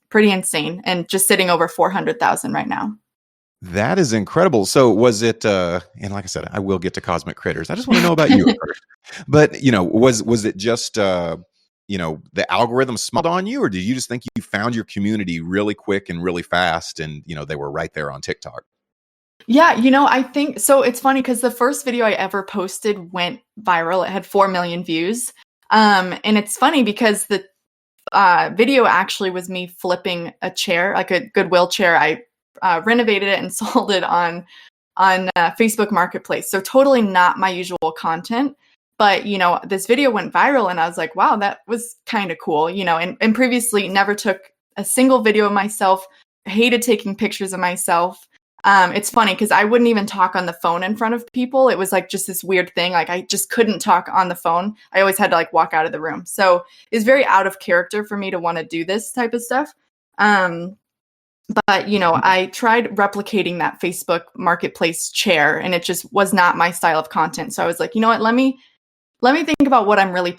pretty insane, and just sitting over 400,000 right now. That is incredible. So was it, and like I said, I will get to cosmic critters. I just want to know about you first. But, was it just, the algorithm smiled on you, or did you just think you found your community really quick and really fast and, they were right there on TikTok? Yeah, I think so. It's funny because the first video I ever posted went viral. It had 4 million views. And it's funny because the video actually was me flipping a chair, like a Goodwill chair. I renovated it and sold it on Facebook Marketplace. So totally not my usual content. But, this video went viral and I was like, wow, that was kind of cool, and previously never took a single video of myself, hated taking pictures of myself. It's funny because I wouldn't even talk on the phone in front of people. It was like just this weird thing. Like I just couldn't talk on the phone. I always had to like walk out of the room. So it's very out of character for me to want to do this type of stuff. But, I tried replicating that Facebook Marketplace chair and it just was not my style of content. So I was like, you know what, let me think about what I'm really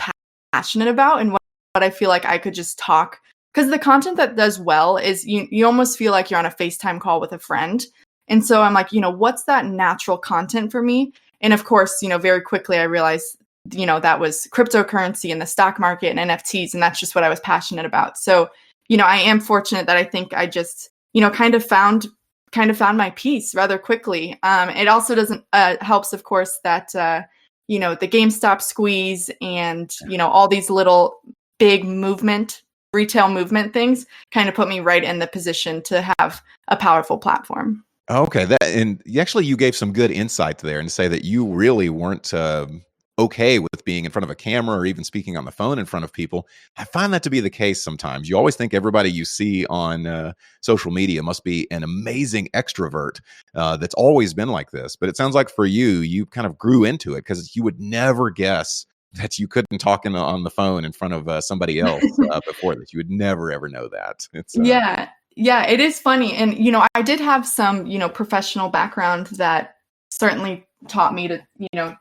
passionate about and what I feel like I could just talk. Because the content that does well is you almost feel like you're on a FaceTime call with a friend. And so I'm like, what's that natural content for me? And of course, very quickly I realized, that was cryptocurrency and the stock market and NFTs. And that's just what I was passionate about. So, I am fortunate that I think I just, kind of found my piece rather quickly. It also doesn't helps, of course, that, the GameStop squeeze and, all these little big retail movement things kind of put me right in the position to have a powerful platform. Okay, and you gave some good insight there and say that you really weren't okay with being in front of a camera or even speaking on the phone in front of people. I find that to be the case sometimes. You always think everybody you see on social media must be an amazing extrovert that's always been like this. But it sounds like for you, you kind of grew into it because you would never guess that you couldn't talk on the phone in front of somebody else before this. You would never, ever know that. It's Yeah, it is funny. And, I did have some, professional background that certainly taught me to,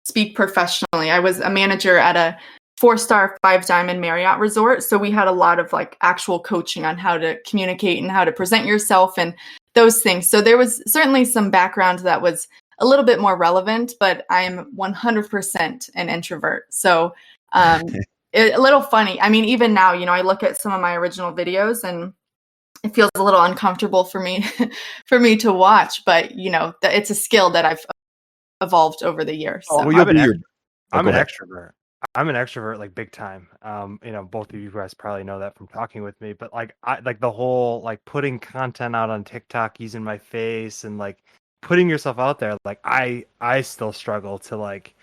speak professionally. I was a manager at a 4-star 5-diamond Marriott resort. So we had a lot of like actual coaching on how to communicate and how to present yourself and those things. So there was certainly some background that was a little bit more relevant, but I'm 100% an introvert. So, a little funny. I mean, even now, I look at some of my original videos and it feels a little uncomfortable for me to watch, but it's a skill that I've evolved over the years. So. I'm an extrovert. I'm an extrovert, like big time. Both of you guys probably know that from talking with me, but like I like the whole like putting content out on TikTok using my face and like putting yourself out there. Like I still struggle to like,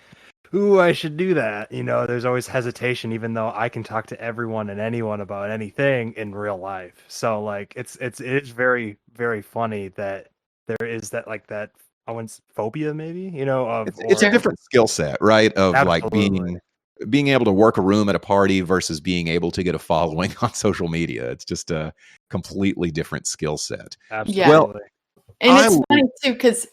ooh, I should do that. There's always hesitation, even though I can talk to everyone and anyone about anything in real life. So like, it is very, very funny that there is that like that phobia, maybe, it's a different skill set, right? Of absolutely. Like being able to work a room at a party versus being able to get a following on social media. It's just a completely different skill set. Absolutely. Yeah. Well, and it's funny too, because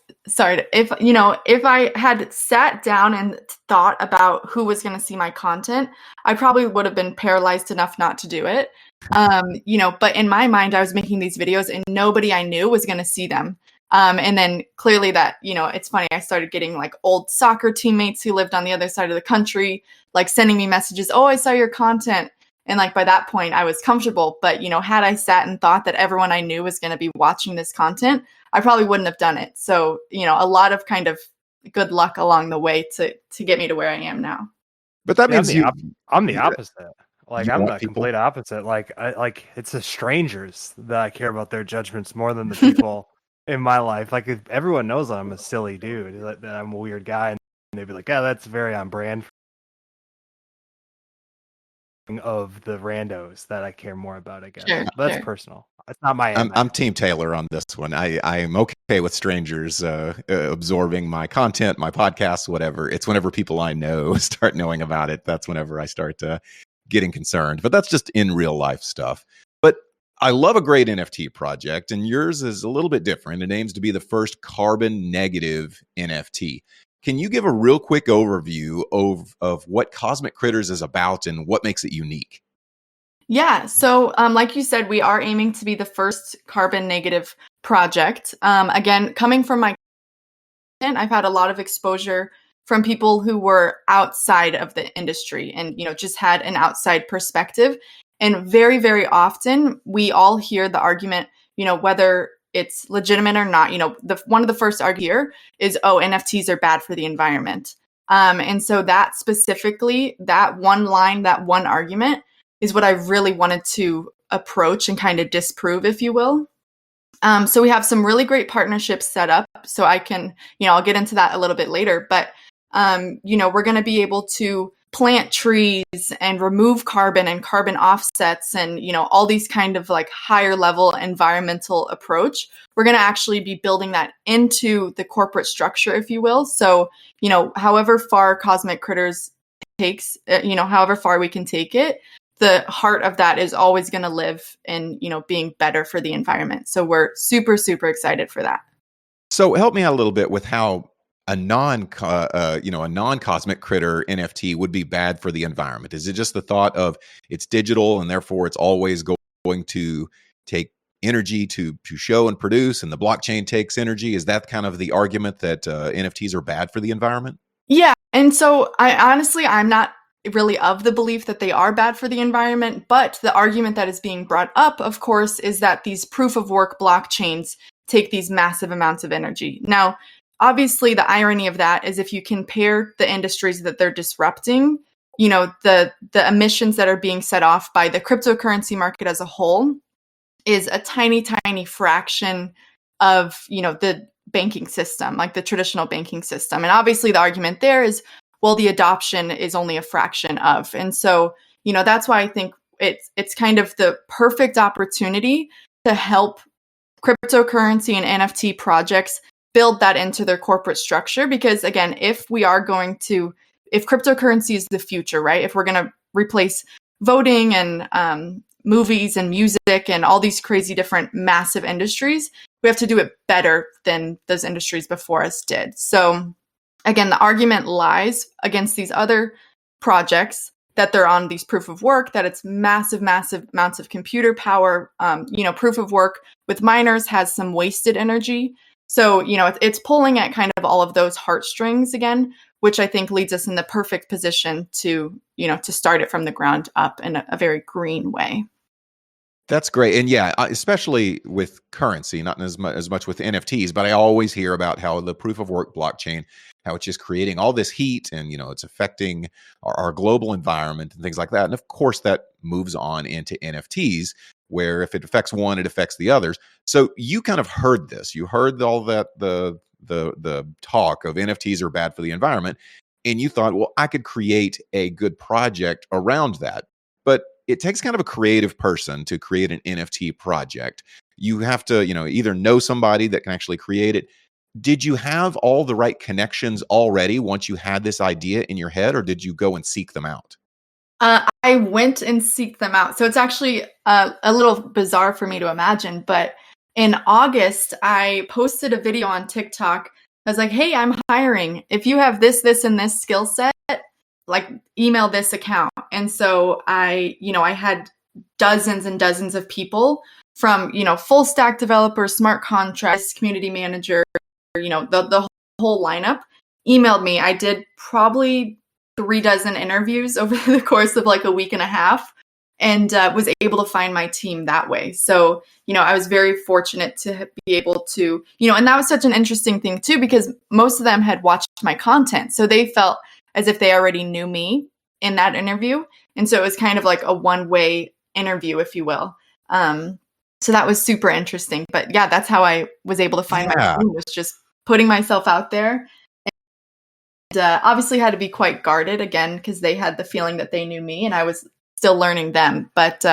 if I had sat down and thought about who was going to see my content, I probably would have been paralyzed enough not to do it. But in my mind, I was making these videos and nobody I knew was going to see them. And then clearly that, it's funny, I started getting like old soccer teammates who lived on the other side of the country, like sending me messages, oh, I saw your content. And like by that point I was comfortable. But, had I sat and thought that everyone I knew was going to be watching this content, I probably wouldn't have done it. So, a lot of kind of good luck along the way to get me to where I am now. But that means I'm the opposite. Like I'm the complete opposite. Like it's the strangers that I care about their judgments more than the people in my life. Like if everyone knows I'm a silly dude, that I'm a weird guy, and they'd be like, yeah, that's very on brand of the randos that I care more about, I guess. Sure, that's personal. It's not my I'm Team Taylor on this one. I am okay with strangers absorbing my content, my podcasts, whatever. It's whenever people I know start knowing about it, that's whenever I start getting concerned. But that's just in real life stuff. But I love a great NFT project, and yours is a little bit different. It aims to be the first carbon negative NFT. Can you give a real quick overview of what Cosmic Critters is about and what makes it unique? Yeah. So, like you said, we are aiming to be the first carbon negative project. Again, coming from my content, I've had a lot of exposure from people who were outside of the industry and, just had an outside perspective. And very, very often we all hear the argument, whether it's legitimate or not, one of the first arguments here is, oh, NFTs are bad for the environment. And so that specifically, that one line, that one argument is what I really wanted to approach and kind of disprove, if you will. So we have some really great partnerships set up. So I can, I'll get into that a little bit later, but, we're going to be able to plant trees and remove carbon and carbon offsets and, all these kind of like higher level environmental approach. We're going to actually be building that into the corporate structure, if you will. So, however far Cosmic Critters takes, however far we can take it, the heart of that is always going to live in, being better for the environment. So we're super, super excited for that. So help me out a little bit with how a non-cosmic critter NFT would be bad for the environment. Is it just the thought of it's digital and therefore it's always going to take energy to show and produce, and the blockchain takes energy? Is that kind of the argument that NFTs are bad for the environment? Yeah. And so I'm not really of the belief that they are bad for the environment, but the argument that is being brought up, of course, is that these proof of work blockchains take these massive amounts of energy. Now, obviously, the irony of that is if you compare the industries that they're disrupting, the emissions that are being set off by the cryptocurrency market as a whole is a tiny, tiny fraction of, the banking system, like the traditional banking system. And obviously the argument there is, well, the adoption is only a fraction of. And so, that's why I think it's kind of the perfect opportunity to help cryptocurrency and NFT projects build that into their corporate structure. Because again, if cryptocurrency is the future, right? If we're going to replace voting and movies and music and all these crazy different massive industries, we have to do it better than those industries before us did. So again, the argument lies against these other projects that they're on these proof of work, that it's massive, massive amounts of computer power. Proof of work with miners has some wasted energy. So, it's pulling at kind of all of those heartstrings again, which I think leads us in the perfect position to start it from the ground up in a very green way. That's great. And yeah, especially with currency, not as much with NFTs, but I always hear about how the proof of work blockchain, how it's just creating all this heat and, it's affecting our global environment and things like that. And of course, that moves on into NFTs, where if it affects one, it affects the others. So you kind of heard this. You heard all that, the talk of NFTs are bad for the environment. And you thought, well, I could create a good project around that. But it takes kind of a creative person to create an NFT project. You have to, either know somebody that can actually create it. Did you have all the right connections already once you had this idea in your head, or did you go and seek them out? I went and seeked them out. So it's actually a little bizarre for me to imagine, but in August, I posted a video on TikTok. I was like, hey, I'm hiring. If you have this, and this skill set, like email this account. And so I had dozens and dozens of people from, full stack developers, smart contracts, community manager, the whole lineup emailed me. I did probably 36 interviews over the course of like a week and a half, and was able to find my team that way. So, I was very fortunate to be able to, and that was such an interesting thing too, because most of them had watched my content. So they felt as if they already knew me in that interview. And so it was kind of like a one-way interview, if you will. So that was super interesting. But yeah, that's how I was able to find my team, was just putting myself out there. And obviously had to be quite guarded again, because they had the feeling that they knew me and I was still learning them. But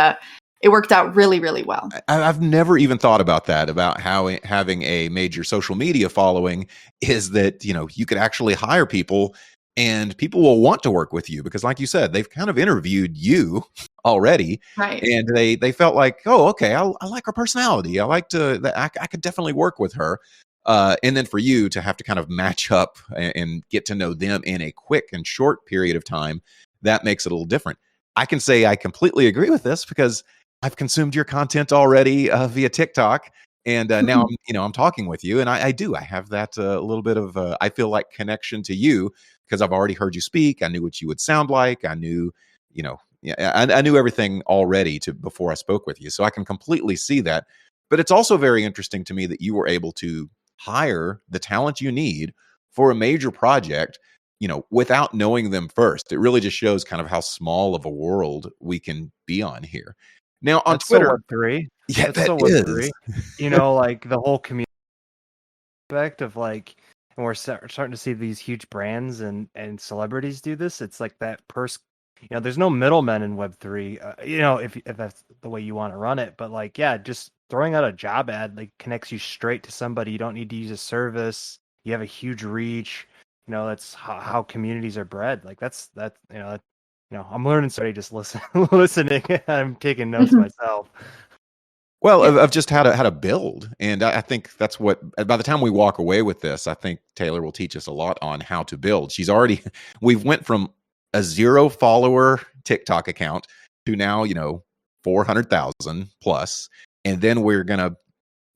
it worked out really, really well. I've never even thought about that, about how having a major social media following is that, you could actually hire people and people will want to work with you because, like you said, they've kind of interviewed you already. Right. And they felt like, oh, okay, I like her personality. I could definitely work with her. And then for you to have to kind of match up and get to know them in a quick and short period of time, that makes it a little different. I can say I completely agree with this because I've consumed your content already via TikTok, and now I'm talking with you, and I have that little bit of I feel like connection to you because I've already heard you speak. I knew what you would sound like. I knew, yeah, I knew everything already before I spoke with you, so I can completely see that. But it's also very interesting to me that you were able to hire the talent you need for a major project, without knowing them first. It really just shows kind of how small of a world we can be on here. Now on That's so Twitter, Web3. yeah, That's that so is. Web3. Like the whole community aspect of like, and we're starting to see these huge brands and celebrities do this. It's like that there's no middlemen in Web3. If that's the way you want to run it, but like, yeah, just throwing out a job ad like connects you straight to somebody. You don't need to use a service. You have a huge reach. That's how communities are bred. Like I'm learning. Sorry, just listening. I'm taking notes myself. Well, of just how to build, and I think that's what. By the time we walk away with this, I think Taylor will teach us a lot on how to build. We've went from a 0 follower TikTok account to now 400,000 plus, and then we're gonna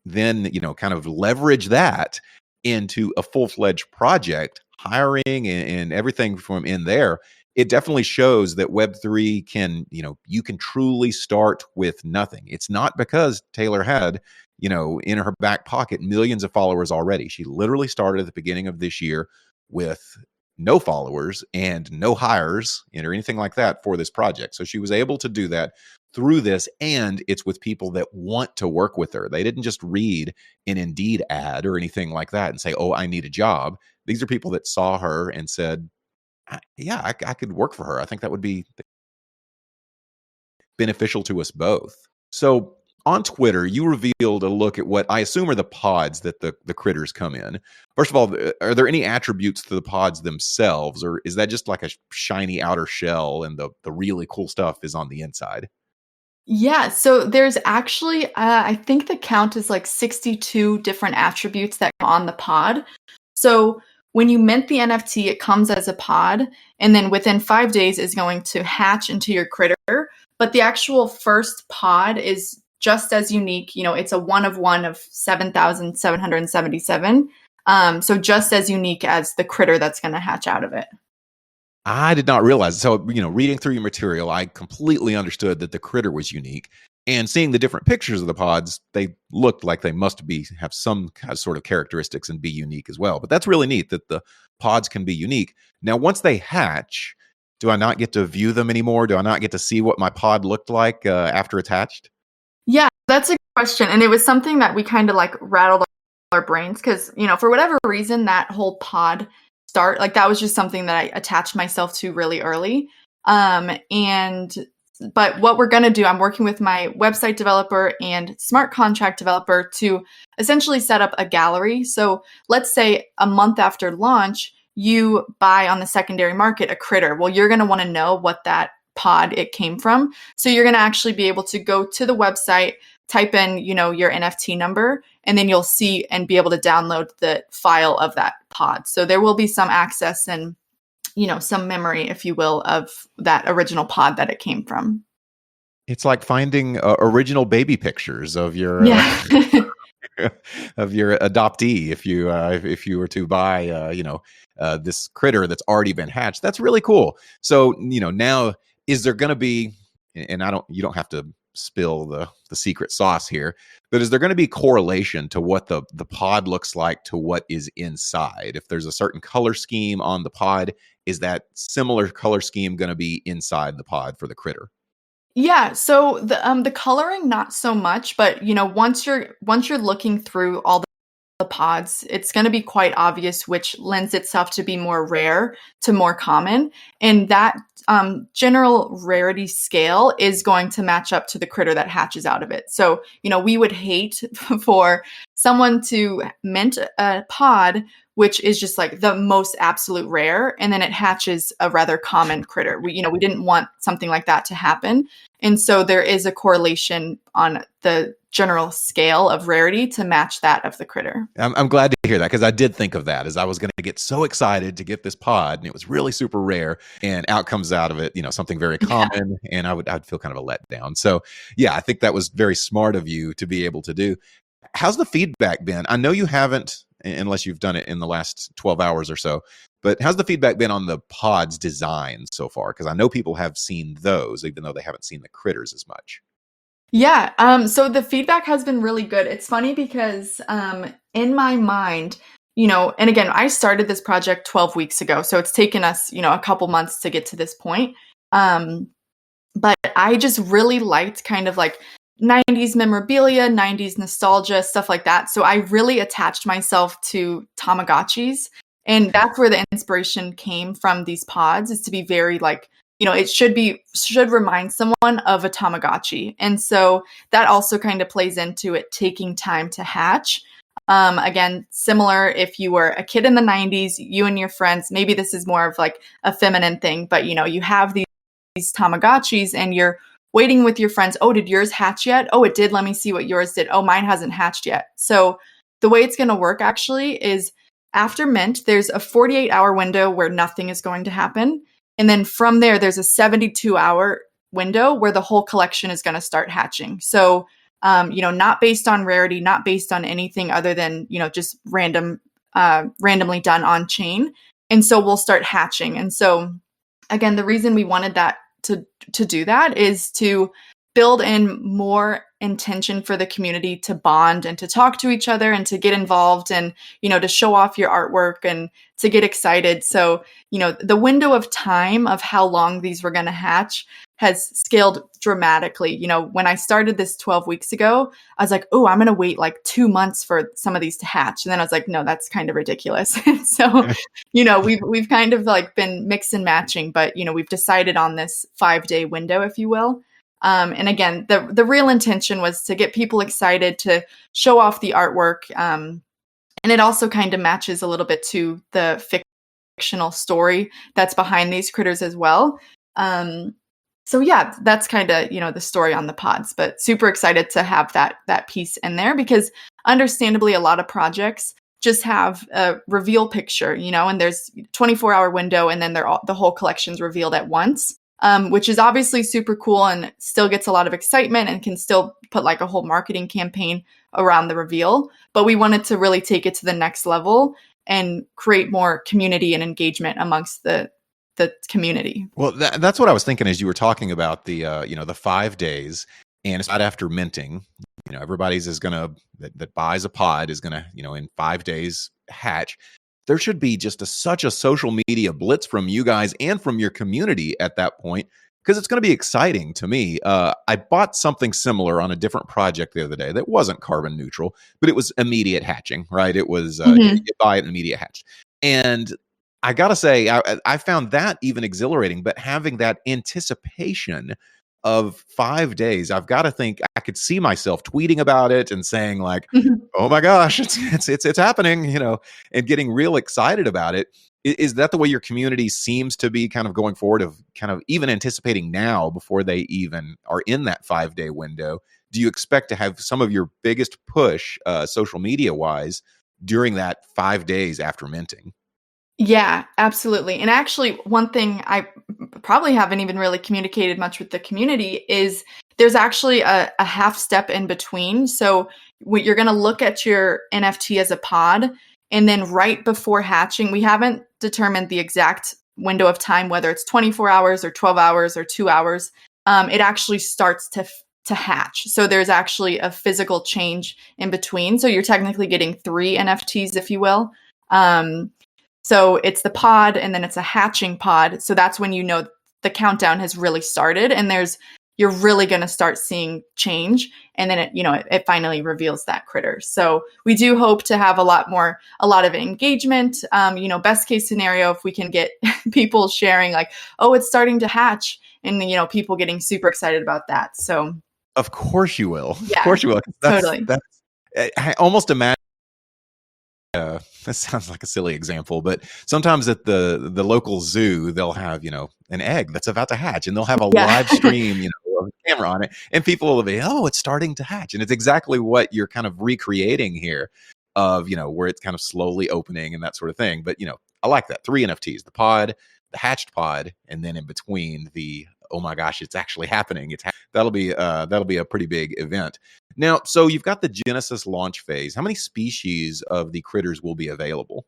kind of leverage that into a full-fledged project, hiring and everything from in there. It definitely shows that Web3 you can truly start with nothing. It's not because Taylor had, in her back pocket millions of followers already. She literally started at the beginning of this year with no followers and no hires or anything like that for this project. So she was able to do that through this, and it's with people that want to work with her. They didn't just read an Indeed ad or anything like that and say, "Oh, I need a job." These are people that saw her and said, "Yeah, I could work for her. I think that would be beneficial to us both." So on Twitter, you revealed a look at what I assume are the pods that the critters come in. First of all, are there any attributes to the pods themselves, or is that just like a shiny outer shell and the really cool stuff is on the inside? Yeah, so there's actually, I think the count is like 62 different attributes that come on the pod. So when you mint the NFT, it comes as a pod, and then within 5 days is going to hatch into your critter. But the actual first pod is just as unique. It's a one of 7,777. So just as unique as the critter that's going to hatch out of it. I did not realize. So, reading through your material, I completely understood that the critter was unique. And seeing the different pictures of the pods, they looked like they must have some sort of characteristics and be unique as well. But that's really neat that the pods can be unique. Now, once they hatch, do I not get to view them anymore? Do I not get to see what my pod looked like after it's hatched? Yeah, that's a good question. And it was something that we kind of like rattled our brains because, for whatever reason, that whole pod start, like that was just something that I attached myself to really early. But what we're going to do, I'm working with my website developer and smart contract developer to essentially set up a gallery. So let's say a month after launch, you buy on the secondary market a critter. Well, you're going to want to know what that pod it came from. So you're going to actually be able to go to the website, type in, your NFT number, and then you'll see and be able to download the file of that pod. So there will be some access and, some memory, if you will, of that original pod that it came from. It's like finding original baby pictures of your of your adoptee. If you were to buy this critter that's already been hatched, that's really cool. So now, is there going to be, and you don't have to spill the secret sauce here, but is there going to be correlation to what the pod looks like to what is inside? If there's a certain color scheme on the pod, is that similar color scheme going to be inside the pod for the critter? Yeah, so the coloring not so much, but once you're looking through all the pods, it's going to be quite obvious which lends itself to be more rare to more common, and that general rarity scale is going to match up to the critter that hatches out of it. So we would hate for someone to mint a pod which is just like the most absolute rare. And then it hatches a rather common critter. We didn't want something like that to happen. And so there is a correlation on the general scale of rarity to match that of the critter. I'm glad to hear that, because I did think of that as I was going to get so excited to get this pod, and it was really super rare, and out comes out of it, something very common, and I'd feel kind of a letdown. So yeah, I think that was very smart of you to be able to do. How's the feedback been? I know you haven't, unless you've done it in the last 12 hours or so, but how's the feedback been on the pod's design so far? Because I know people have seen those, even though they haven't seen the critters as much. Yeah, so the feedback has been really good. It's funny because in my mind, and again, I started this project 12 weeks ago, so it's taken us, a couple months to get to this point. But I just really liked kind of like 90s memorabilia, 90s nostalgia, stuff like that. So I really attached myself to Tamagotchis. And that's where the inspiration came from these pods, is to be very like, it should remind someone of a Tamagotchi. And so that also kind of plays into it taking time to hatch. Again, similar if you were a kid in the 90s, you and your friends, maybe this is more of like a feminine thing, but you have these Tamagotchis and you're waiting with your friends. Oh, did yours hatch yet? Oh, it did. Let me see what yours did. Oh, mine hasn't hatched yet. So the way it's going to work actually is after mint, there's a 48-hour window where nothing is going to happen. And then from there, there's a 72-hour window where the whole collection is going to start hatching. So, not based on rarity, not based on anything other than, just randomly done on chain. And so we'll start hatching. And so again, the reason we wanted that to do that is to build in more intention for the community to bond and to talk to each other and to get involved and, to show off your artwork and to get excited. So, the window of time of how long these were going to hatch has scaled dramatically. When I started this 12 weeks ago, I was like, oh, I'm going to wait like 2 months for some of these to hatch. And then I was like, no, that's kind of ridiculous. So, we've kind of like been mix and matching, but, we've decided on this 5-day window, if you will. And again, the real intention was to get people excited, to show off the artwork. And it also kind of matches a little bit to the fictional story that's behind these critters as well. So yeah, that's kind of, the story on the pods, but super excited to have that piece in there, because understandably a lot of projects just have a reveal picture, and there's 24-hour window, and then the whole collection's revealed at once. Which is obviously super cool and still gets a lot of excitement and can still put like a whole marketing campaign around the reveal. But we wanted to really take it to the next level and create more community and engagement amongst the community. Well, that's what I was thinking as you were talking about the 5 days, and it's right after minting. Everybody's that buys a pod is gonna, in 5 days hatch. There should be just such a social media blitz from you guys and from your community at that point, because it's going to be exciting to me. I bought something similar on a different project the other day that wasn't carbon neutral, but it was immediate hatching, right? It was you buy it and immediate hatch. And I got to say, I found that even exhilarating, but having that anticipation of 5 days, I've got to think I could see myself tweeting about it and saying like, oh my gosh, it's happening, and getting real excited about it. Is that the way your community seems to be kind of going forward, of kind of even anticipating now before they even are in that 5-day window? Do you expect to have some of your biggest push social media wise during that 5 days after minting? Yeah, absolutely. And actually, one thing I probably haven't even really communicated much with the community is there's actually a half step in between. So you're going to look at your NFT as a pod, and then right before hatching, we haven't determined the exact window of time, whether it's 24 hours or 12 hours or 2 hours. It actually starts to hatch. So there's actually a physical change in between. So you're technically getting 3 NFTs, if you will. So it's the pod, and then it's a hatching pod. So that's when the countdown has really started, and you're really going to start seeing change. And then it finally reveals that critter. So we do hope to have a lot of engagement. Best case scenario, if we can get people sharing like, oh, it's starting to hatch, and people getting super excited about that. So of course you will. Yeah, of course you will. Totally. I almost imagine that sounds like a silly example, but sometimes at the local zoo, they'll have, an egg that's about to hatch, and they'll have a live stream, of a camera on it, and people will be, oh, it's starting to hatch. And it's exactly what you're kind of recreating here of, where it's kind of slowly opening and that sort of thing. But, I like that. 3 NFTs, the pod, the hatched pod, and then in between the, oh my gosh, it's actually happening. That'll be a pretty big event. Now, so you've got the Genesis launch phase. How many species of the critters will be available?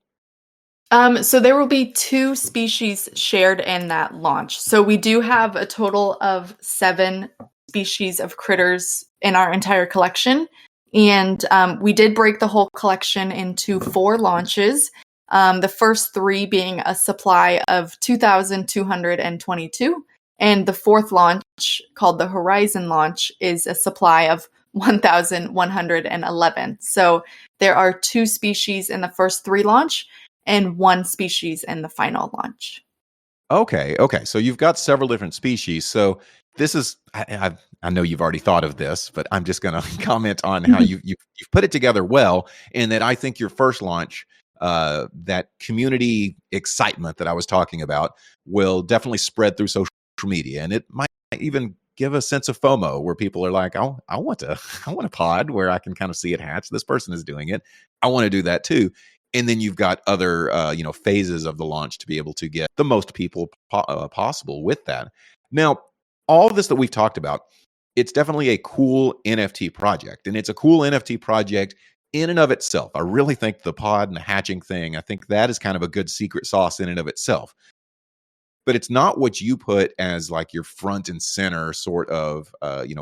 So there will be 2 species shared in that launch. So we do have a total of 7 species of critters in our entire collection. And we did break the whole collection into 4 launches. The first 3 being a supply of 2,222. And the 4th launch, called the Horizon launch, is a supply of 1,111. So there are 2 species in the first 3 launch and 1 species in the final launch. Okay. So you've got several different species. So this is, I know you've already thought of this, but I'm just going to comment on how you've put it together well, and that I think your first launch, that community excitement that I was talking about, will definitely spread through social media, and it might even give a sense of FOMO where people are like, oh, I want a pod where I can kind of see it hatch. This person is doing it. I want to do that too. And then you've got other, phases of the launch to be able to get the most people possible with that. Now, all of this that we've talked about, it's definitely a cool NFT project, and it's a cool NFT project in and of itself. I really think the pod and the hatching thing, I think that is kind of a good secret sauce in and of itself. But it's not what you put as like your front and center sort of,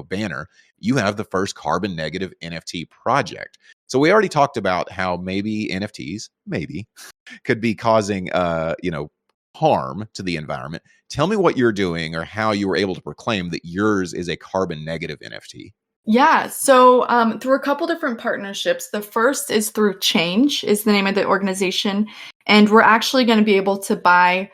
banner. You have the first carbon negative NFT project. So we already talked about how maybe NFTs could be causing, harm to the environment. Tell me what you're doing or how you were able to proclaim that yours is a carbon negative NFT. Yeah, so through a couple different partnerships. The first is through Change, is the name of the organization, and we're actually going to be able to buy.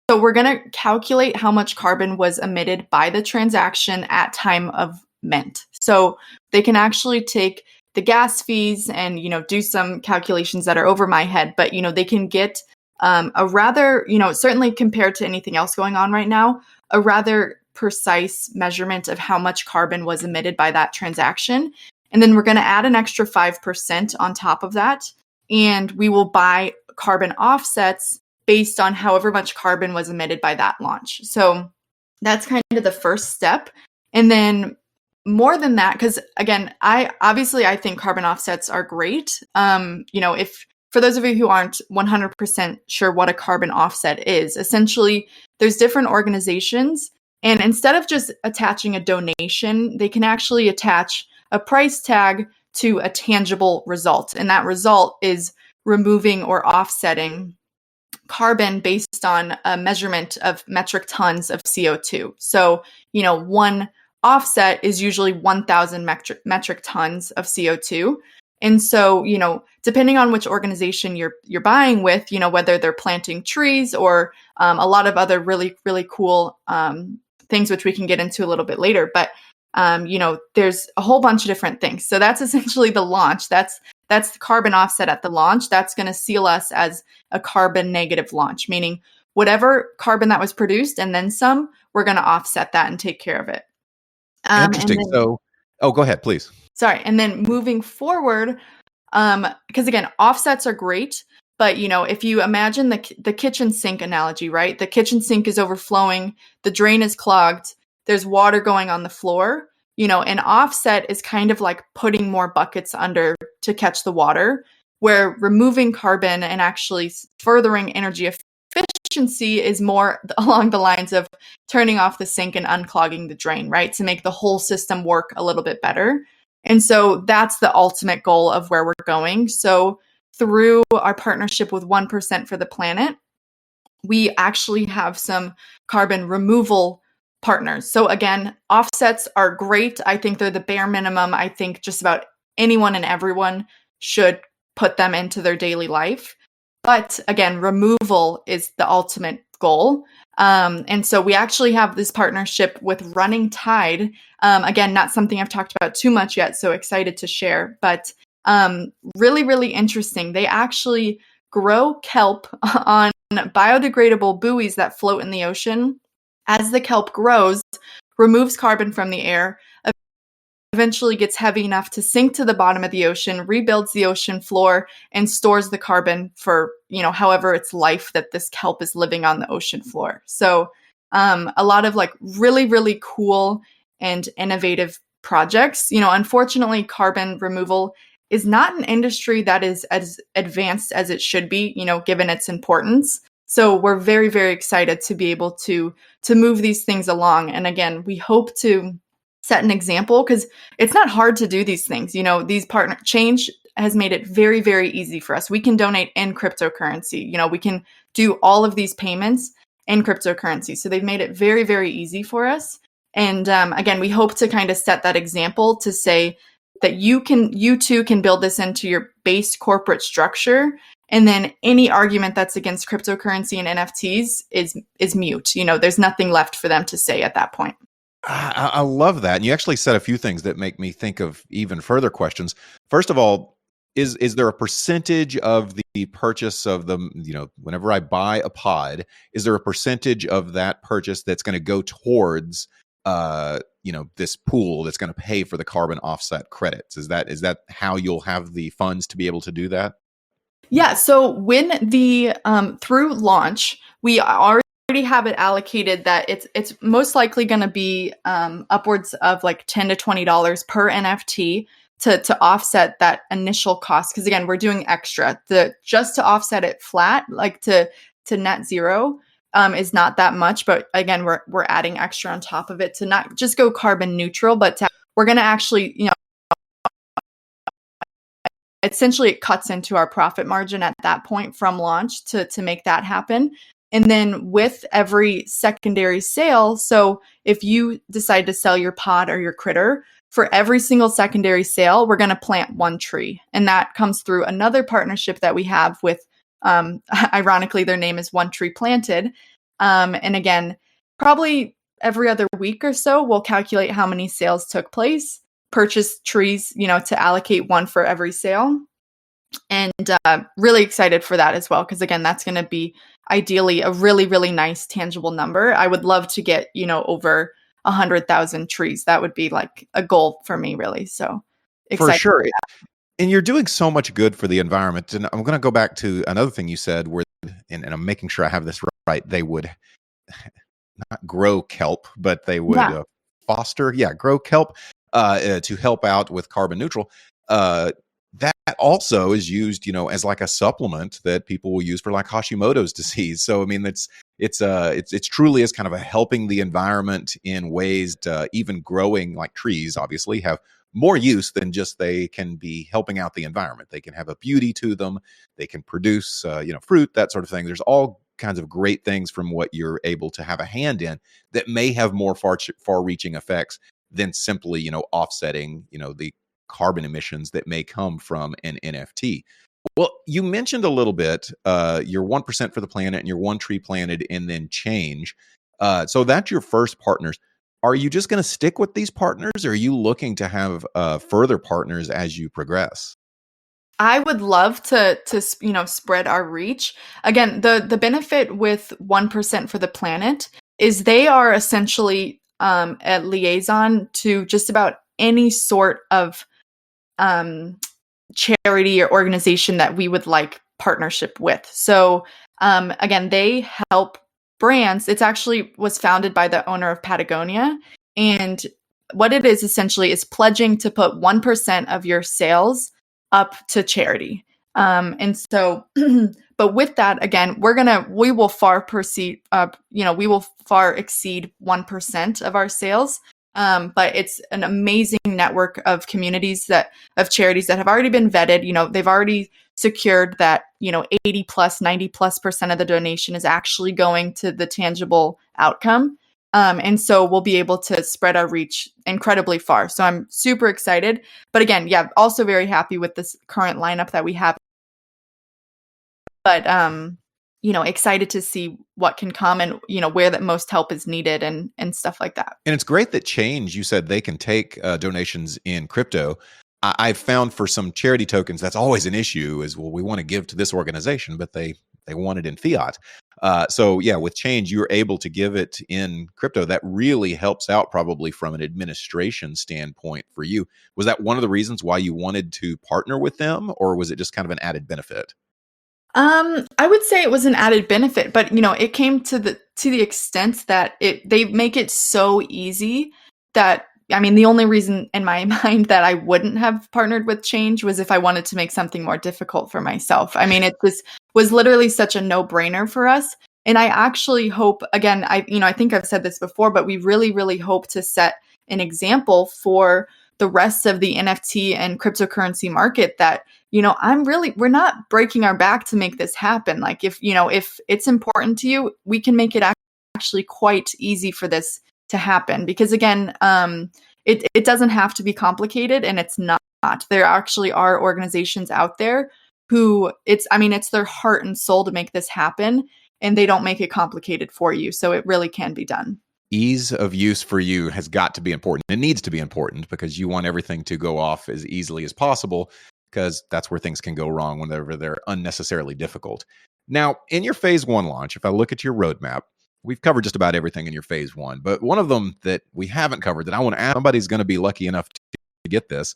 So we're going to calculate how much carbon was emitted by the transaction at time of mint. So they can actually take the gas fees and, do some calculations that are over my head, but, they can get a rather, certainly compared to anything else going on right now, a rather precise measurement of how much carbon was emitted by that transaction. And then we're going to add an extra 5% on top of that. And we will buy carbon offsets based on however much carbon was emitted by that launch. So that's kind of the first step. And then more than that, because again, I think carbon offsets are great. If for those of you who aren't 100% sure what a carbon offset is, essentially there's different organizations, and instead of just attaching a donation, they can actually attach a price tag to a tangible result. And that result is removing or offsetting carbon based on a measurement of metric tons of CO2. So, one offset is usually 1,000 metric tons of CO2. And so, depending on which organization you're buying with, whether they're planting trees or a lot of other really, really cool things, which we can get into a little bit later. But, there's a whole bunch of different things. So that's essentially the launch. That's the carbon offset at the launch. That's going to seal us as a carbon negative launch, meaning whatever carbon that was produced and then some, we're going to offset that and take care of it. Interesting. Go ahead, please. Sorry. And then moving forward, because again, offsets are great, but if you imagine the kitchen sink analogy, right? The kitchen sink is overflowing, the drain is clogged, there's water going on the floor. An offset is kind of like putting more buckets under to catch the water, where removing carbon and actually furthering energy efficiency is more along the lines of turning off the sink and unclogging the drain, right? To make the whole system work a little bit better. And so that's the ultimate goal of where we're going. So through our partnership with 1% for the Planet, we actually have some carbon removal partners. So again, offsets are great. I think they're the bare minimum. I think just about anyone and everyone should put them into their daily life. But again, removal is the ultimate goal. And so we actually have this partnership with Running Tide. Again, not something I've talked about too much yet, so excited to share. But Really, really interesting. They actually grow kelp on biodegradable buoys that float in the ocean. As the kelp grows, removes carbon from the air, eventually gets heavy enough to sink to the bottom of the ocean, rebuilds the ocean floor, and stores the carbon for, however its life that this kelp is living on the ocean floor. So a lot of like really, really cool and innovative projects. Unfortunately, carbon removal is not an industry that is as advanced as it should be, given its importance. So we're very, very excited to be able to move these things along. And again, we hope to set an example, because it's not hard to do these things. These change has made it very, very easy for us. We can donate in cryptocurrency. We can do all of these payments in cryptocurrency. So they've made it very, very easy for us. And again, we hope to kind of set that example to say that you too can build this into your base corporate structure. And then any argument that's against cryptocurrency and NFTs is mute. There's nothing left for them to say at that point. I love that. And you actually said a few things that make me think of even further questions. First of all, is there a percentage of the purchase of the, whenever I buy a pod, is there a percentage of that purchase that's going to go towards, this pool that's going to pay for the carbon offset credits? Is that how you'll have the funds to be able to do that? Yeah. So when through launch, we already have it allocated that it's most likely going to be upwards of like $10 to $20 per NFT to offset that initial cost. Because again, we're doing extra. Just to offset it flat, like to net zero, is not that much. But again, we're adding extra on top of it to not just go carbon neutral, but we're going to actually, essentially it cuts into our profit margin at that point from launch to make that happen. And then with every secondary sale, so if you decide to sell your pod or your critter, for every single secondary sale, we're going to plant one tree. And that comes through another partnership that we have with, ironically, their name is One Tree Planted. And again, probably every other week or so, we'll calculate how many sales took place, purchase trees, to allocate one for every sale. And really excited for that as well, because again, that's going to be ideally a really, really nice tangible number. I would love to get, over 100,000 trees. That would be like a goal for me, really. So excited for sure. And you're doing so much good for the environment. And I'm going to go back to another thing you said, where, and I'm making sure I have this right, they would not grow kelp, but they would grow kelp to help out with carbon neutral. That also is used, as like a supplement that people will use for like Hashimoto's disease. So I mean, it's truly is kind of a helping the environment in ways to even growing like trees. Obviously, have more use than just they can be helping out the environment. They can have a beauty to them. They can produce, fruit, that sort of thing. There's all kinds of great things from what you're able to have a hand in that may have more far-reaching effects than simply, offsetting, the carbon emissions that may come from an NFT. Well, you mentioned a little bit your 1% for the planet and your One Tree Planted and then change. So that's your first partners. Are you just going to stick with these partners, or are you looking to have further partners as you progress? I would love to spread our reach. Again, the benefit with 1% for the planet is they are essentially a liaison to just about any sort of charity or organization that we would like partnership with. So again, they help brands. It's actually was founded by the owner of Patagonia. And what it is essentially is pledging to put 1% of your sales up to charity. And so, but with that, again, we will far exceed 1% of our sales. But it's an amazing network of communities of charities that have already been vetted. They've already secured that, 80 plus, 90 plus % of the donation is actually going to the tangible outcome. And so we'll be able to spread our reach incredibly far. So I'm super excited. But again, also very happy with this current lineup that we have. But, excited to see what can come and, where that most help is needed and stuff like that. And it's great that Change, you said they can take donations in crypto. I've found for some charity tokens, that's always an issue is, well, we want to give to this organization, but they want it in fiat. So yeah, with Change, you're able to give it in crypto. That really helps out probably from an administration standpoint for you. Was that one of the reasons why you wanted to partner with them, or was it just kind of an added benefit? I would say it was an added benefit, but it came to the extent that they make it so easy that, I mean, the only reason in my mind that I wouldn't have partnered with Change was if I wanted to make something more difficult for myself. I mean, it was literally such a no-brainer for us. And I actually hope, again, I think I've said this before, but we really, really hope to set an example for the rest of the NFT and cryptocurrency market that, we're not breaking our back to make this happen. Like if it's important to you, we can make it actually quite easy for this to happen, because again, it doesn't have to be complicated, and it's not. There actually are organizations out there who it's their heart and soul to make this happen, and they don't make it complicated for you. So it really can be done. Ease of use for you has got to be important. It needs to be important because you want everything to go off as easily as possible, because that's where things can go wrong whenever they're unnecessarily difficult. Now, in your phase 1 launch, if I look at your roadmap, we've covered just about everything in your phase 1, but one of them that we haven't covered that I want to ask, somebody's going to be lucky enough to get this,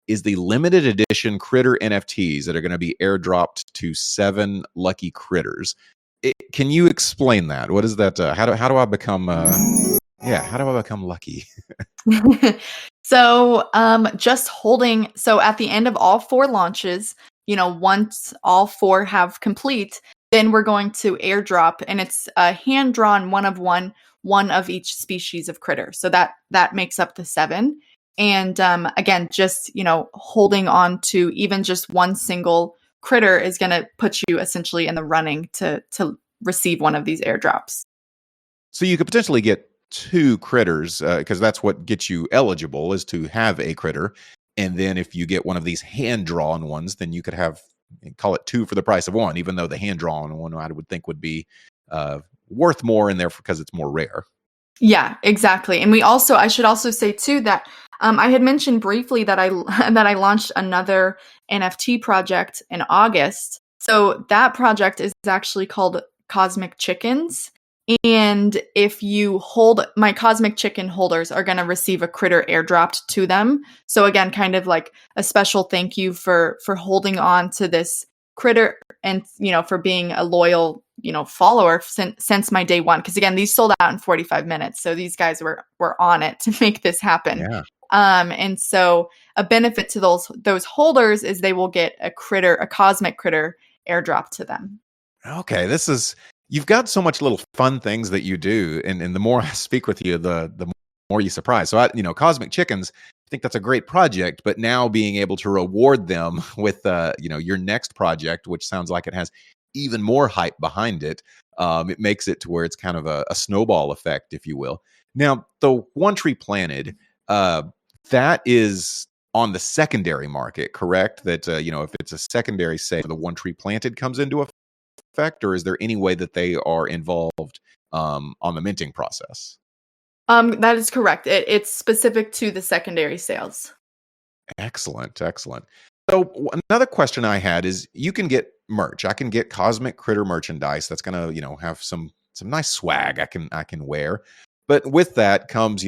is the limited edition critter NFTs that are going to be airdropped to 7 lucky critters. Can you explain that? What is that? How do I become? How do I become lucky? So, just holding. So at the end of all 4 launches, once all 4 have complete, then we're going to airdrop, and it's a hand-drawn one of each species of critter. So that makes up the 7. And again, just holding on to even just one single critter is going to put you essentially in the running to receive one of these airdrops. So you could potentially get 2 critters, because that's what gets you eligible, is to have a critter. And then if you get one of these hand-drawn ones, then you could call it 2 for the price of 1, even though the hand-drawn one I would think would be worth more in there because it's more rare. Yeah, exactly. And I should also say too that I had mentioned briefly that I launched another NFT project in August. So that project is actually called Cosmic Chickens. And if you hold, my Cosmic Chicken holders are going to receive a critter airdropped to them. So again, kind of like a special thank you for holding on to this critter, and for being a loyal follower since my day 1. Because again, these sold out in 45 minutes, so these guys were on it to make this happen. Yeah. And so a benefit to those holders is they will get a cosmic critter airdrop to them. Okay, you've got so much little fun things that you do, and the more I speak with you, the more you surprise. So Cosmic Chickens, I think that's a great project, but now being able to reward them with your next project, which sounds like it has even more hype behind it, it makes it to where it's kind of a snowball effect, if you will. Now, the One Tree Planted, that is on the secondary market, correct? That if it's a secondary sale, the One Tree Planted comes into effect, or is there any way that they are involved on the minting process? That is correct. It's specific to the secondary sales. Excellent. So another question I had is, you can get merch. I can get Cosmic Critter merchandise that's going to, have some nice swag I can wear. But with that comes,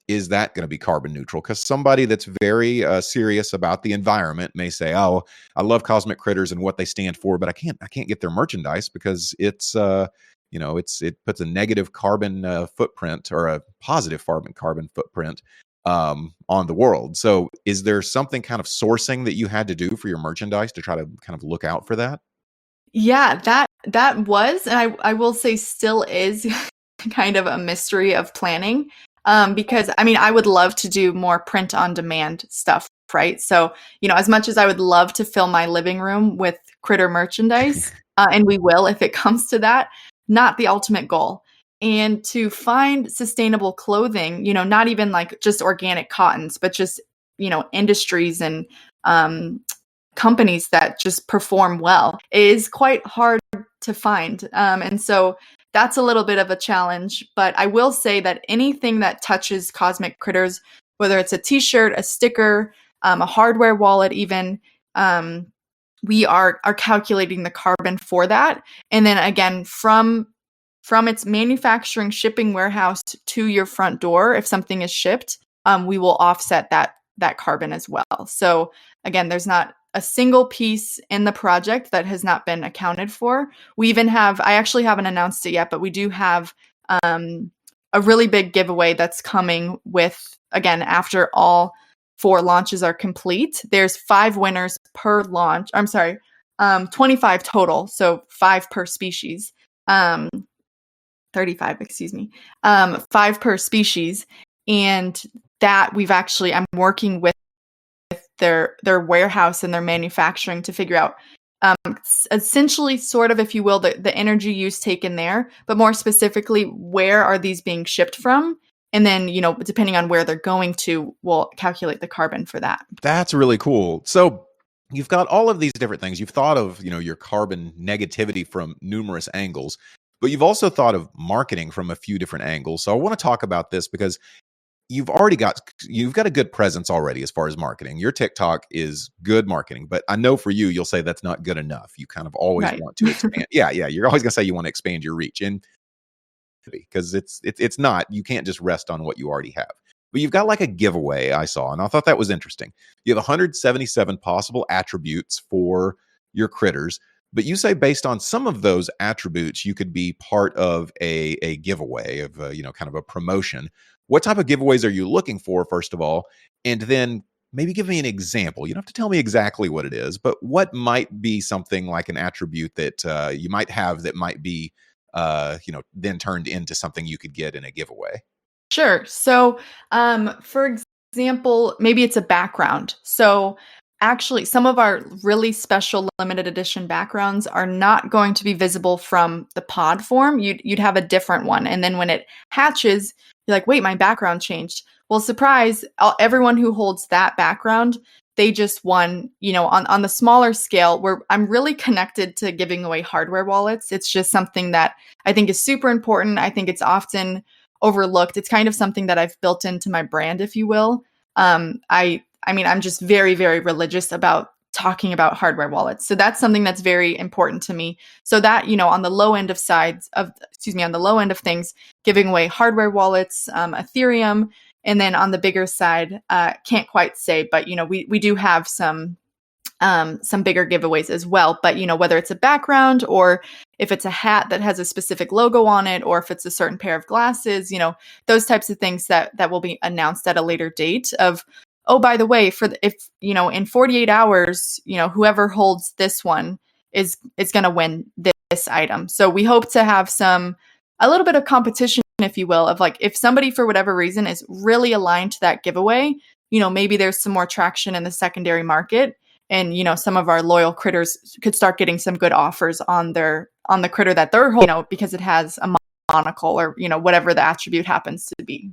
is that going to be carbon neutral? Because somebody that's very serious about the environment may say, "Oh, I love Cosmic Critters and what they stand for, but I can't get their merchandise because it's it puts a negative carbon footprint, or a positive carbon footprint on the world." So is there something kind of sourcing that you had to do for your merchandise to try to kind of look out for that? Yeah, that was, and I will say still is kind of a mystery of planning. Because I would love to do more print on demand stuff, right? So, as much as I would love to fill my living room with critter merchandise, and we will if it comes to that, not the ultimate goal. And to find sustainable clothing, not even like just organic cottons, but just, industries and companies that just perform well, is quite hard to find. And so that's a little bit of a challenge, but I will say that anything that touches Cosmic Critters, whether it's a t-shirt, a sticker, a hardware wallet even. We are calculating the carbon for that. And then again, from its manufacturing shipping warehouse to your front door, if something is shipped, we will offset that carbon as well. So again, there's not a single piece in the project that has not been accounted for. We even have, I actually haven't announced it yet, but we do have a really big giveaway that's coming with, again, after all 4 launches are complete. There's 5 winners per launch. I'm sorry, 25 total, so 5 per species. 35, excuse me. 5 per species. And that I'm working with their warehouse and their manufacturing to figure out essentially, sort of, if you will, the energy use taken there, but more specifically, where are these being shipped from? And then, depending on where they're going to, we'll calculate the carbon for that. That's really cool. So you've got all of these different things. You've thought of, your carbon negativity from numerous angles, but you've also thought of marketing from a few different angles. So I want to talk about this because you've got a good presence already as far as marketing. Your TikTok is good marketing, but I know for you, you'll say that's not good enough. You kind of always want to expand. Yeah. You're always going to say you want to expand your reach, and because it's not, you can't just rest on what you already have. But you've got like a giveaway I saw, and I thought that was interesting. You have 177 possible attributes for your critters, but you say based on some of those attributes, you could be part of a giveaway of kind of a promotion. What type of giveaways are you looking for, first of all? And then maybe give me an example. You don't have to tell me exactly what it is, but what might be something like an attribute that you might have that might be, then turned into something you could get in a giveaway? Sure. So, for example, maybe it's a background. So actually, some of our really special limited edition backgrounds are not going to be visible from the pod form. You'd have a different one. And then when it hatches, you're like, wait, my background changed. Well, surprise, everyone who holds that background, they just won, on the smaller scale, where I'm really connected to giving away hardware wallets. It's just something that I think is super important. I think it's often overlooked. It's kind of something that I've built into my brand, if you will. I'm just very, very religious about talking about hardware wallets. So that's something that's very important to me. So that, on the low end of things, giving away hardware wallets, Ethereum, and then on the bigger side, can't quite say, but, we do have some bigger giveaways as well. But, whether it's a background or if it's a hat that has a specific logo on it, or if it's a certain pair of glasses, those types of things that will be announced at a later date of, oh, by the way, in 48 hours, whoever holds this one is going to win this item. So we hope to have a little bit of competition, if you will, of like, if somebody for whatever reason is really aligned to that giveaway, maybe there's some more traction in the secondary market, and some of our loyal critters could start getting some good offers on the critter that they're holding, because it has a monocle or whatever the attribute happens to be.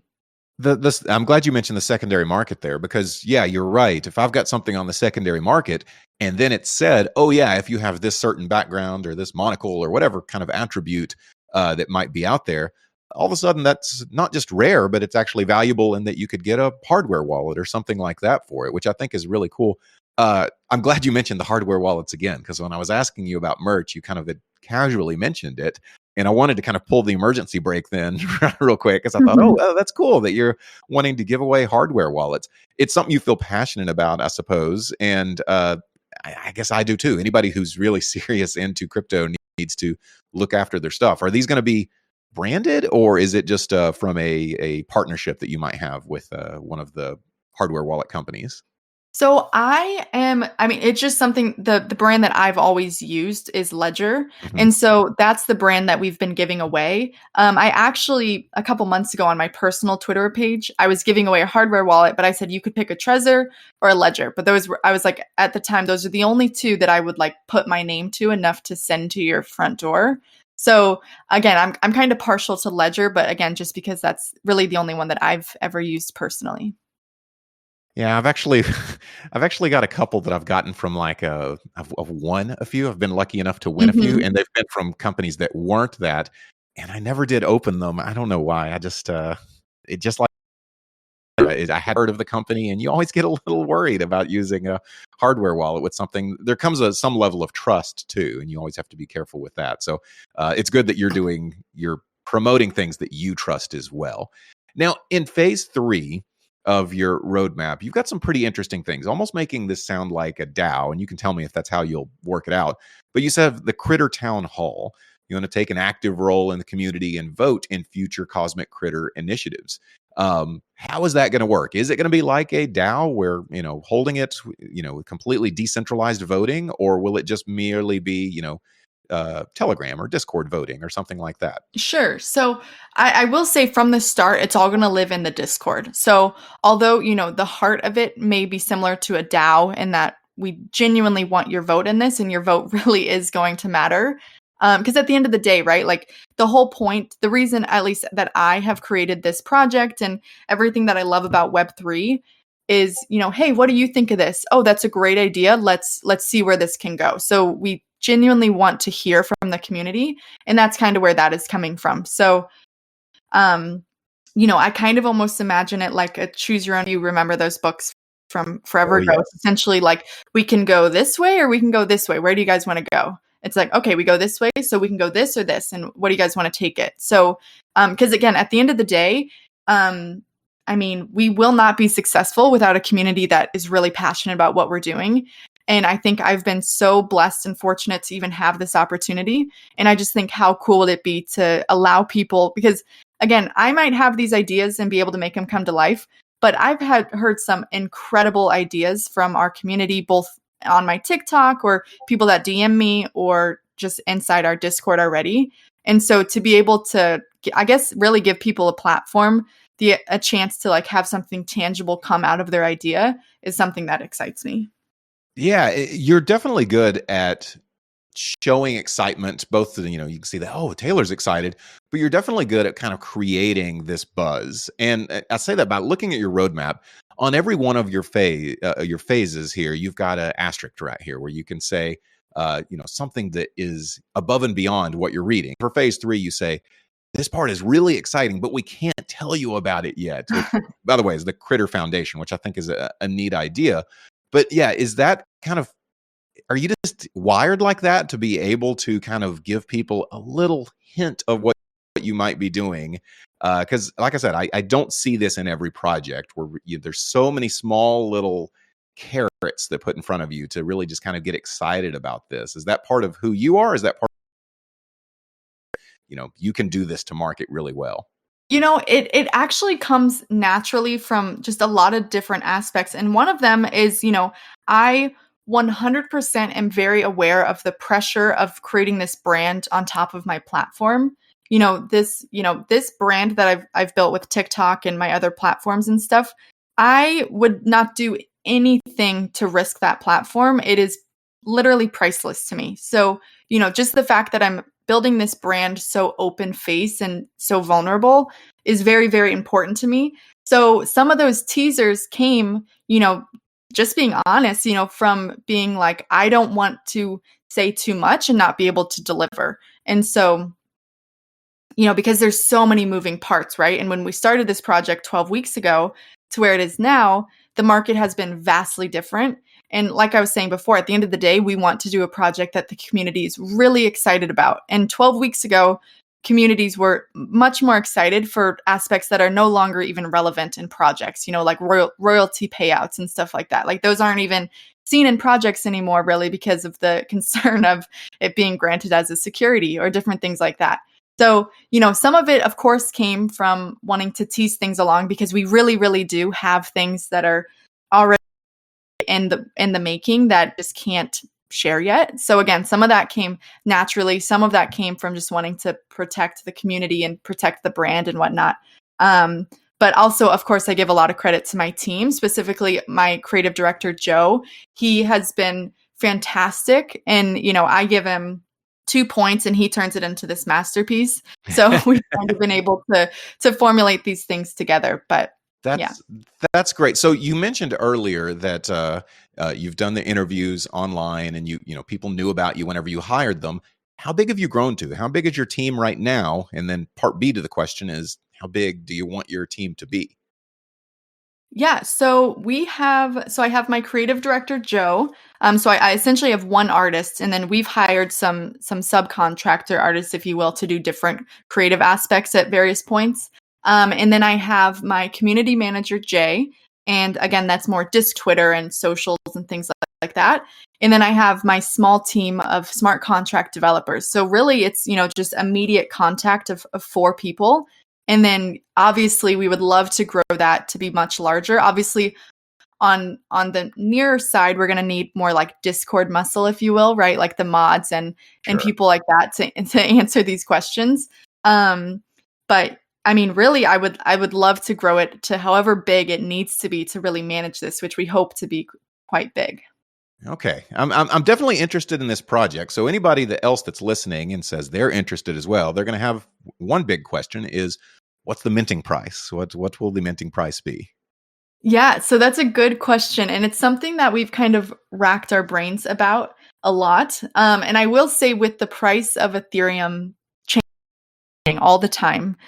I'm glad you mentioned the secondary market there, because you're right. If I've got something on the secondary market and then it said, oh yeah, if you have this certain background or this monocle or whatever kind of attribute that might be out there, all of a sudden that's not just rare, but it's actually valuable, in that you could get a hardware wallet or something like that for it, which I think is really cool. I'm glad you mentioned the hardware wallets again, because when I was asking you about merch, you kind of had casually mentioned it. And I wanted to kind of pull the emergency brake then real quick, because I thought, oh, that's cool that you're wanting to give away hardware wallets. It's something you feel passionate about, I suppose. And I guess I do too. Anybody who's really serious into crypto needs to look after their stuff. Are these going to be branded, or is it just from a partnership that you might have with one of the hardware wallet companies? So it's just something, the brand that I've always used is Ledger. Mm-hmm. And so that's the brand that we've been giving away. I actually, a couple months ago on my personal Twitter page, I was giving away a hardware wallet, but I said you could pick a Trezor or a Ledger. But I was like, at the time, those are the only two that I would like put my name to enough to send to your front door. So again, I'm kind of partial to Ledger, but again, just because that's really the only one that I've ever used personally. Yeah, I've actually got a couple that I've gotten from I've won a few. I've been lucky enough to win a few, and they've been from companies that weren't that, and I never did open them. I don't know why. I just it just like I had heard of the company, and you always get a little worried about using a hardware wallet with something. There comes some level of trust too, and you always have to be careful with that. So it's good that you're promoting things that you trust as well. Now, in phase 3 of your roadmap, you've got some pretty interesting things, almost making this sound like a DAO, and you can tell me if that's how you'll work it out. But you said the Critter Town Hall. You want to take an active role in the community and vote in future Cosmic Critter initiatives. How is that going to work? Is it going to be like a DAO where, holding it, completely decentralized voting, or will it just merely be, Telegram or Discord voting or something like that? Sure. So I will say from the start, it's all going to live in the Discord. So although, the heart of it may be similar to a DAO in that we genuinely want your vote in this, and your vote really is going to matter. Because at the end of the day, right, like the whole point, the reason at least that I have created this project and everything that I love about Web3 is, hey, what do you think of this? Oh, that's a great idea. Let's see where this can go. So we genuinely want to hear from the community, and that's kind of where that is coming from. So, I kind of almost imagine it like a choose your own. You remember those books from forever ago? It's essentially like, we can go this way or we can go this way. Where do you guys want to go? It's like, okay, we go this way, so we can go this or this. And what do you guys want to take it? So, because again, at the end of the day, we will not be successful without a community that is really passionate about what we're doing. And I think I've been so blessed and fortunate to even have this opportunity. And I just think, how cool would it be to allow people, because again, I might have these ideas and be able to make them come to life, but I've heard some incredible ideas from our community, both on my TikTok or people that DM me or just inside our Discord already. And so to be able to, I guess, really give people a platform, a chance to like have something tangible come out of their idea is something that excites me. Yeah, you're definitely good at showing excitement, both, you can see that, oh, Taylor's excited, but you're definitely good at kind of creating this buzz. And I say that by looking at your roadmap. On every one of your phases here, you've got an asterisk right here where you can say, something that is above and beyond what you're reading. For phase 3, you say, this part is really exciting, but we can't tell you about it yet. Which, by the way, is the Critter Foundation, which I think is a neat idea. But yeah, is that are you just wired like that to be able to kind of give people a little hint of what you might be doing? Because like I said, I don't see this in every project where there's so many small little carrots that put in front of you to really just kind of get excited about this. Is that part of who you are? Is that part you can do this to market really well? It actually comes naturally from just a lot of different aspects. And one of them is, I 100% am very aware of the pressure of creating this brand on top of my platform. This brand that I've built with TikTok and my other platforms and stuff, I would not do anything to risk that platform. It is literally priceless to me. So, just the fact that I'm building this brand so open face and so vulnerable is very, very important to me. So some of those teasers came, just being honest, from being like, I don't want to say too much and not be able to deliver. And so, because there's so many moving parts, right? And when we started this project 12 weeks ago to where it is now, the market has been vastly different. And like I was saying before, at the end of the day, we want to do a project that the community is really excited about. And 12 weeks ago, communities were much more excited for aspects that are no longer even relevant in projects, like royalty payouts and stuff like that. Like those aren't even seen in projects anymore, really, because of the concern of it being granted as a security or different things like that. So, some of it, of course, came from wanting to tease things along because we really, really do have things that are already in the making that just can't share yet. So again, some of that came naturally. Some of that came from just wanting to protect the community and protect the brand and whatnot. But also, of course, I give a lot of credit to my team, specifically my creative director, Joe. He has been fantastic. And, I give him 2 points and he turns it into this masterpiece. So we've kind of been able to formulate these things together. But that's great. So you mentioned earlier that you've done the interviews online, and people knew about you whenever you hired them. How big have you grown to? How big is your team right now? And then part B to the question is, how big do you want your team to be? Yeah, so I have my creative director, Joe. So I essentially have one artist, and then we've hired some subcontractor artists, if you will, to do different creative aspects at various points. And then I have my community manager, Jay, and again, that's more disc Twitter and socials and things like that. And then I have my small team of smart contract developers. So really, it's just immediate contact of 4 people. And then obviously we would love to grow that to be much larger. Obviously on the near side, we're going to need more like Discord muscle, if you will, right? Like the mods and people like that to answer these questions. But I mean, really, I would love to grow it to however big it needs to be to really manage this, which we hope to be quite big. Okay, I'm definitely interested in this project. So anybody else that's listening and says they're interested as well, they're going to have one big question: is what's the minting price? What will the minting price be? Yeah, so that's a good question, and it's something that we've kind of racked our brains about a lot. And I will say, with the price of Ethereum changing all the time,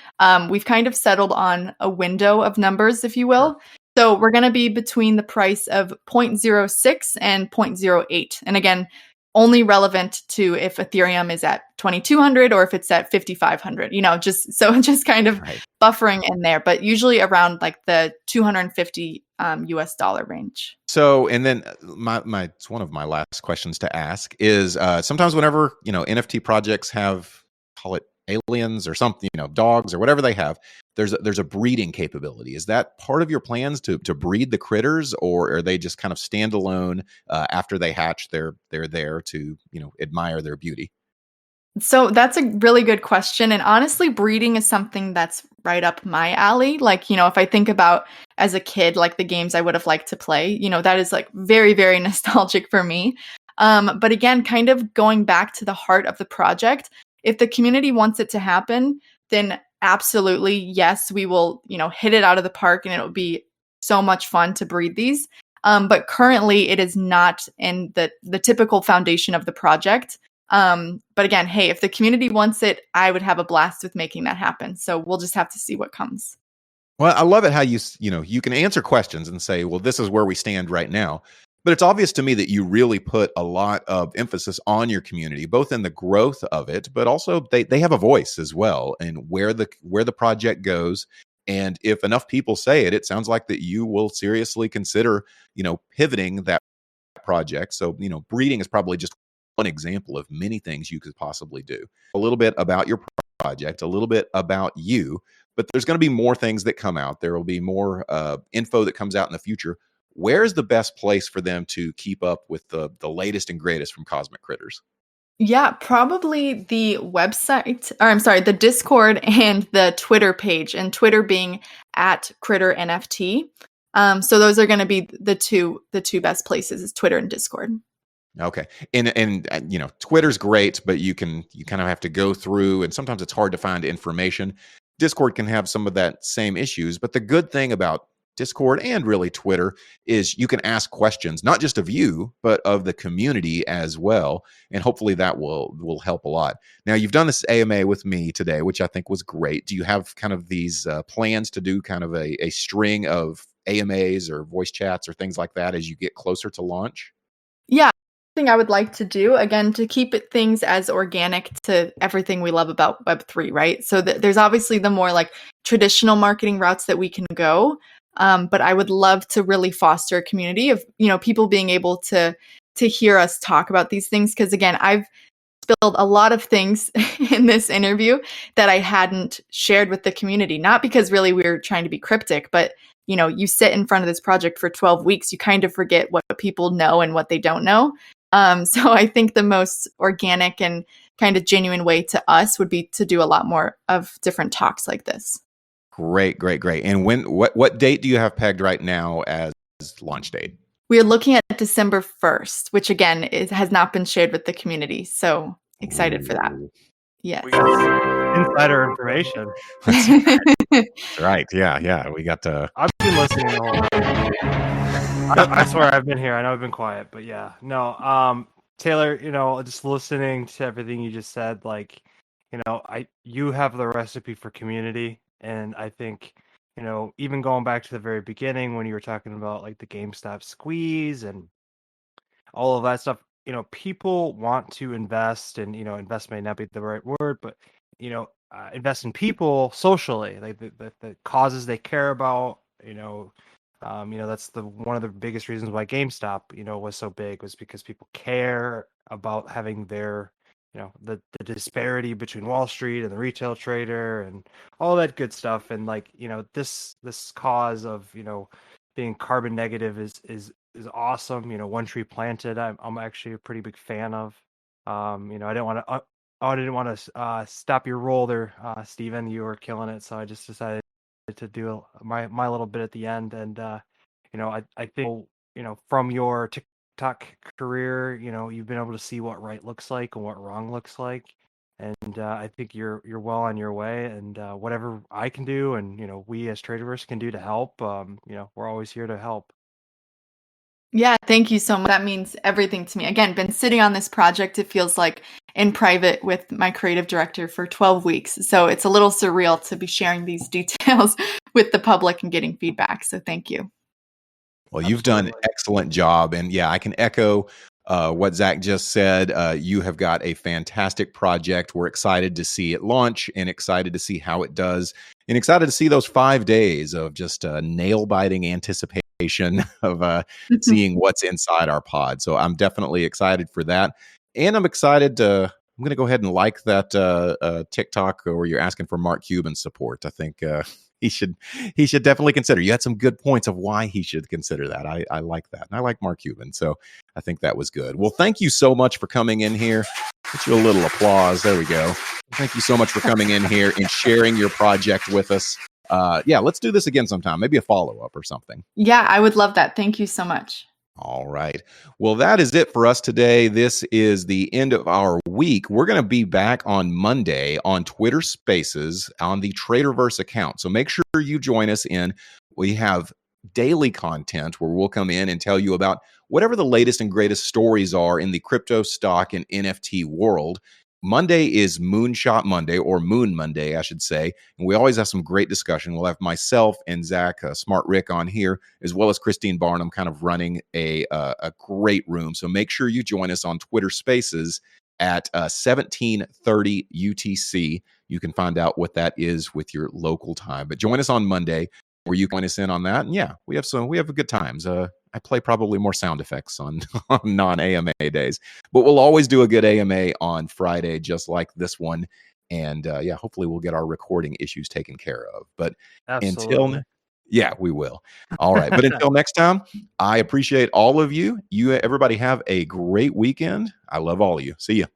we've kind of settled on a window of numbers, if you will. Sure. So we're going to be between the price of 0.06 and 0.08. And again, only relevant to if Ethereum is at 2,200 or if it's at 5,500, just kind of buffering in there, but usually around like the 250 US dollar range. So, and then it's one of my last questions to ask is sometimes whenever, NFT projects have, call it aliens or something, dogs or whatever they have, there's a breeding capability. Is that part of your plans to breed the critters, or are they just kind of standalone after they hatch? They're there to admire their beauty. So that's a really good question. And honestly, breeding is something that's right up my alley. Like, if I think about as a kid, like the games I would have liked to play, that is like very, very nostalgic for me. But again, kind of going back to the heart of the project, if the community wants it to happen, then absolutely, yes, we will, hit it out of the park, and it'll be so much fun to breed these. But currently it is not in the typical foundation of the project. But again, hey, if the community wants it, I would have a blast with making that happen. So we'll just have to see what comes. Well, I love it how you can answer questions and say, well, this is where we stand right now. But it's obvious to me that you really put a lot of emphasis on your community, both in the growth of it, but also they have a voice as well, and where the project goes. And if enough people say it, it sounds like that you will seriously consider, pivoting that project. So, breeding is probably just one example of many things you could possibly do. A little bit about your project, a little bit about you, but there's going to be more things that come out. There will be more info that comes out in the future. Where's the best place for them to keep up with the latest and greatest from Cosmic Critters? Yeah, probably the website, or I'm sorry, the Discord and the Twitter page, and Twitter being at Critter NFT. So those are going to be the two best places, is Twitter and Discord. Okay. And Twitter's great, but you kind of have to go through, and sometimes it's hard to find information. Discord can have some of that same issues, but the good thing about Discord and really Twitter is you can ask questions, not just of you, but of the community as well. And hopefully that will help a lot. Now, you've done this AMA with me today, which I think was great. Do you have kind of these plans to do kind of a string of AMAs or voice chats or things like that as you get closer to launch? Yeah, thing I would like to do, again, to keep things as organic to everything we love about Web3, right? So there's obviously the more like traditional marketing routes that we can go. But I would love to really foster a community of, people being able to hear us talk about these things. Because again, I've spilled a lot of things in this interview that I hadn't shared with the community, not because really we were trying to be cryptic, but you sit in front of this project for 12 weeks, you kind of forget what people know and what they don't know. So I think the most organic and kind of genuine way to us would be to do a lot more of different talks like this. Great. And what date do you have pegged right now as launch date? We are looking at December 1st, which again has not been shared with the community. So excited for that. Yes. Insider information. That's right. Yeah. We got to. I've been listening the whole time. I swear I've been here. I know I've been quiet, but yeah. No, Taylor, just listening to everything you just said, like, you have the recipe for community. And I think, even going back to the very beginning when you were talking about like the GameStop squeeze and all of that stuff, people want to invest, and invest may not be the right word, but invest in people socially, like the causes they care about. That's one of the biggest reasons why GameStop, was so big, was because people care about having their, the disparity between Wall Street and the retail trader and all that good stuff. And like, this cause of, being carbon negative is awesome. One tree planted, I'm actually a pretty big fan of. I didn't want to I didn't want to stop your role there, Steven. You were killing it, so I just decided to do my little bit at the end. And I think from your TikTok career, you've been able to see what right looks like and what wrong looks like. And I think you're well on your way. And whatever I can do, and we as Traderverse can do to help, we're always here to help. Yeah, thank you so much. That means everything to me. Again, been sitting on this project, it feels like, in private with my creative director for 12 weeks. So it's a little surreal to be sharing these details with the public and getting feedback. So thank you. Well, you've done an excellent job. And yeah, I can echo what Zach just said. You have got a fantastic project. We're excited to see it launch and excited to see how it does, and excited to see those 5 days of just nail-biting anticipation of seeing what's inside our pod. So I'm definitely excited for that. And I'm excited I'm going to go ahead and like that TikTok where you're asking for Mark Cuban support. I think he should definitely consider. You had some good points of why he should consider that. I like that. And I like Mark Cuban. So I think that was good. Well, thank you so much for coming in here. Get you a little applause. There we go. Thank you so much for coming in here and sharing your project with us. Yeah, let's do this again sometime. Maybe a follow-up or something. Yeah, I would love that. Thank you so much. All right. Well, that is it for us today. This is the end of our week. We're going to be back on Monday on Twitter Spaces on the Traderverse account. So make sure you join us in. We have daily content where we'll come in and tell you about whatever the latest and greatest stories are in the crypto, stock, and NFT world. Monday is Moonshot Monday, or Moon Monday, I should say. And we always have some great discussion. We'll have myself and Zach, Smart Rick, on here, as well as Christine Barnum, kind of running a great room. So make sure you join us on Twitter Spaces at 1730 UTC. You can find out what that is with your local time. But join us on Monday, where you can join us in on that. And yeah, we have good times. I play probably more sound effects on non-AMA days, but we'll always do a good AMA on Friday, just like this one. And yeah, hopefully we'll get our recording issues taken care of. But yeah, we will. All right. But until next time, I appreciate all of you. Everybody have a great weekend. I love all of you. See you.